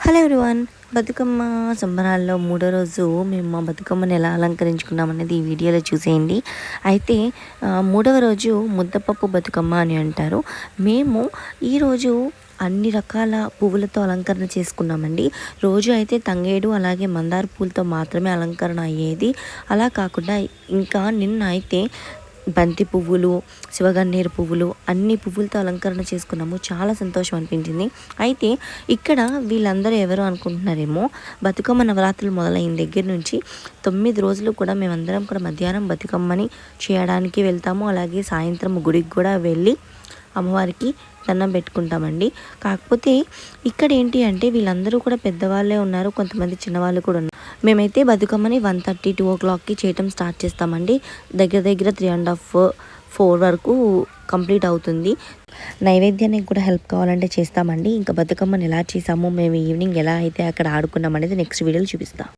Hello everyone. Bathukamma సంబరాల్లో మూడో రోజు మేము మా బతుకమ్మని ఎలా అలంకరించుకున్నామనేది ఈ వీడియోలో చూసేయండి. అయితే మూడవ రోజు ముద్దపప్పు బతుకమ్మ అని అంటారు. మేము ఈరోజు అన్ని రకాల పువ్వులతో అలంకరణ చేసుకున్నామండి. రోజు అయితే తంగేడు అలాగే మందార పూలతో మాత్రమే అలంకరణ అయ్యేది. అలా కాకుండా ఇంకా నిన్న అయితే బంతి పువ్వులు, శివగన్నేరు పువ్వులు అన్ని పువ్వులతో అలంకరణ చేసుకున్నాము. చాలా సంతోషం అనిపించింది. అయితే ఇక్కడ వీళ్ళందరూ ఎవరు అనుకుంటున్నారేమో, బతుకమ్మ నవరాత్రులు మొదలైన దగ్గర నుంచి 9 రోజులు కూడా మేమందరం కూడా మధ్యాహ్నం బతుకమ్మని చేయడానికి వెళ్తాము. అలాగే సాయంత్రం గుడికి కూడా వెళ్ళి అమ్మవారికి దండం పెట్టుకుంటామండి. కాకపోతే ఇక్కడ ఏంటి అంటే వీళ్ళందరూ కూడా పెద్దవాళ్ళే ఉన్నారు, కొంతమంది చిన్నవాళ్ళు కూడా ఉన్నారు. మేమైతే బతుకమ్మని 1:30, 2 o'clockకి చేయటం స్టార్ట్ చేస్తామండి. దగ్గర దగ్గర 3:30, 4 వరకు కంప్లీట్ అవుతుంది. నైవేద్యానికి కూడా హెల్ప్ కావాలంటే చేస్తామండి. ఇంకా బతుకమ్మని ఎలా చేసాము, మేము ఈవినింగ్ ఎలా అయితే అక్కడ ఆడుకున్నాం అనేది నెక్స్ట్ వీడియోలో చూపిస్తాం.